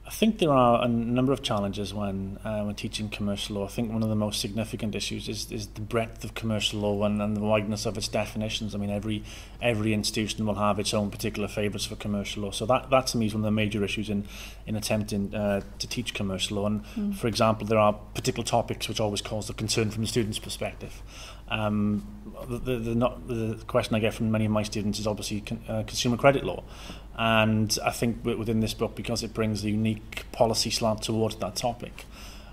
I think there are a number of challenges when teaching commercial law. I think one of the most significant issues is the breadth of commercial law and the wideness of its definitions. I mean, every institution will have its own particular favourites for commercial law. So that to me is one of the major issues in attempting to teach commercial law. And for example, there are particular topics which always cause the concern from the student's perspective. The question I get from many of my students is obviously consumer credit law. And I think within this book, because it brings a unique policy slant towards that topic,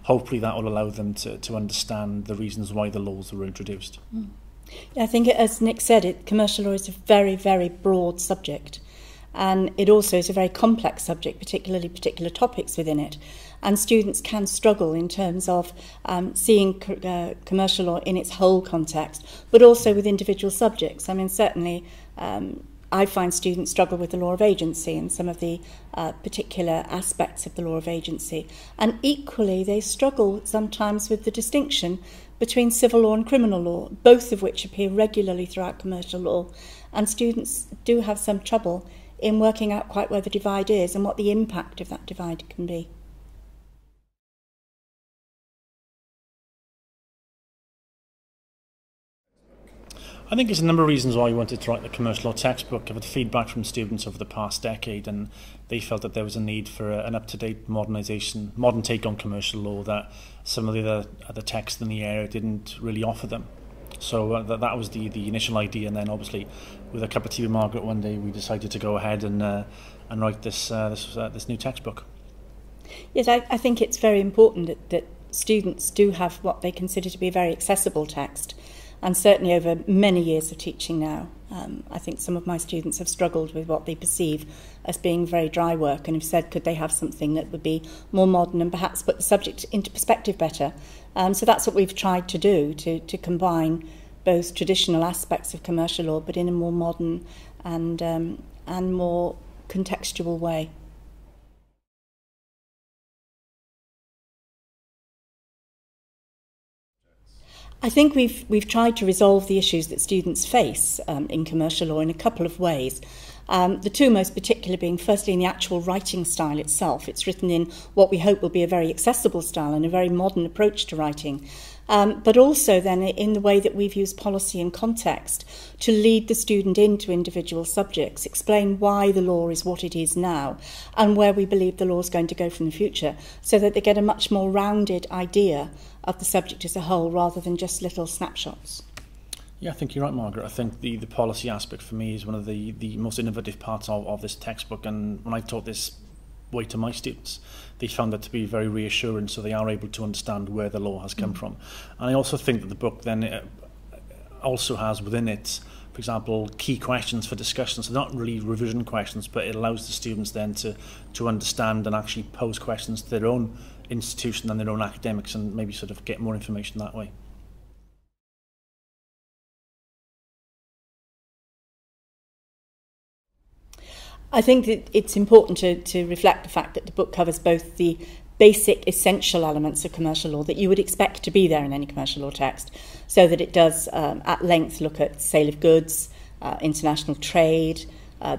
hopefully that will allow them to understand the reasons why the laws were introduced. Yeah, I think, as Nick said, commercial law is a very, very broad subject. And it also is a very complex subject, particularly particular topics within it. And students can struggle in terms of seeing commercial law in its whole context, but also with individual subjects. I mean, certainly I find students struggle with the law of agency and some of the particular aspects of the law of agency. And equally, they struggle sometimes with the distinction between civil law and criminal law, both of which appear regularly throughout commercial law. And students do have some trouble in working out quite where the divide is and what the impact of that divide can be. I think there's a number of reasons why we wanted to write the commercial law textbook. I've had feedback from students over the past decade, and they felt that there was a need for an up-to-date modern take on commercial law that some of the other texts in the area didn't really offer them. So that was the initial idea, and then obviously with a cup of tea with Margaret one day we decided to go ahead and write this new textbook. Yes, I think it's very important that students do have what they consider to be a very accessible text. And certainly over many years of teaching now, I think some of my students have struggled with what they perceive as being very dry work and have said, could they have something that would be more modern and perhaps put the subject into perspective better? So that's what we've tried to do, to combine both traditional aspects of commercial law, but in a more modern and more contextual way. I think we've tried to resolve the issues that students face in commercial law in a couple of ways. The two most particular being, firstly, in the actual writing style itself. It's written in what we hope will be a very accessible style and a very modern approach to writing. But also then in the way that we've used policy and context to lead the student into individual subjects, explain why the law is what it is now and where we believe the law is going to go from the future, so that they get a much more rounded idea of the subject as a whole rather than just little snapshots. Yeah, I think you're right, Margaret. I think the policy aspect for me is one of the most innovative parts of this textbook, and when I taught this way to my students, they found that to be very reassuring, so they are able to understand where the law has come from. And I also think that the book then also has within it, for example, key questions for discussion. So not really revision questions, but it allows the students then to understand and actually pose questions to their own institution and their own academics, and maybe sort of get more information that way. I think that it's important to reflect the fact that the book covers both the basic essential elements of commercial law that you would expect to be there in any commercial law text, so that it does at length look at sale of goods, international trade,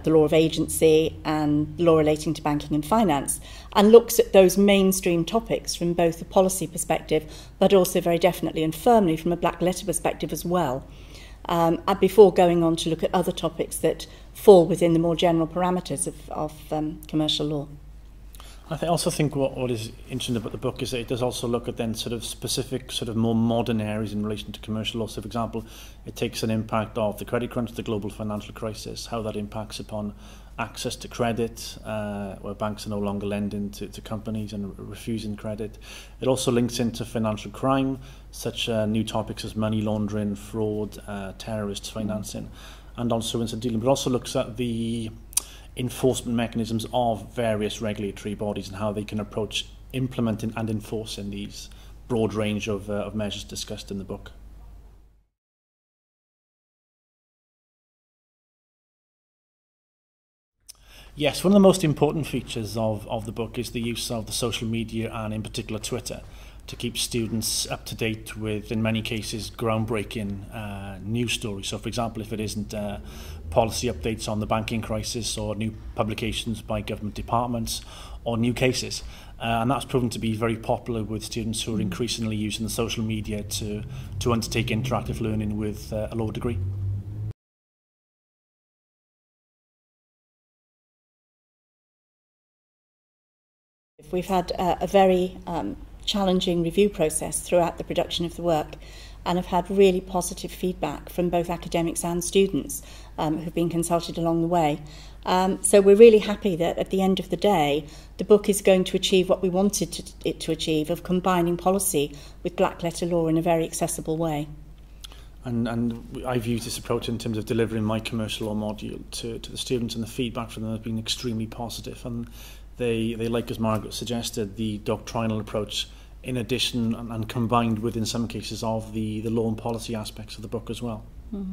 the law of agency and law relating to banking and finance, and looks at those mainstream topics from both a policy perspective but also very definitely and firmly from a black letter perspective as well. Before going on to look at other topics that fall within the more general parameters of commercial law. I also think what is interesting about the book is that it does also look at then sort of specific, sort of more modern areas in relation to commercial law. So, for example, it takes an impact of the credit crunch, the global financial crisis, how that impacts upon access to credit, where banks are no longer lending to companies and refusing credit. It also links into financial crime, such new topics as money laundering, fraud, terrorist financing, and also into dealing. But also looks at the enforcement mechanisms of various regulatory bodies and how they can approach implementing and enforcing these broad range of measures discussed in the book. Yes, one of the most important features of the book is the use of the social media and in particular Twitter to keep students up to date with, in many cases, groundbreaking news stories. So, for example, if it isn't policy updates on the banking crisis or new publications by government departments, or new cases. And that's proven to be very popular with students who are increasingly using the social media to undertake interactive learning with a low degree. We've had a very challenging review process throughout the production of the work, and have had really positive feedback from both academics and students who've been consulted along the way. So we're really happy that at the end of the day, the book is going to achieve what we wanted it to achieve, of combining policy with black letter law in a very accessible way. And I've used this approach in terms of delivering my commercial law module to the students, and the feedback from them has been extremely positive. And they like, as Margaret suggested, the doctrinal approach in addition and combined with, in some cases, of the law and policy aspects of the book as well. Mm-hmm.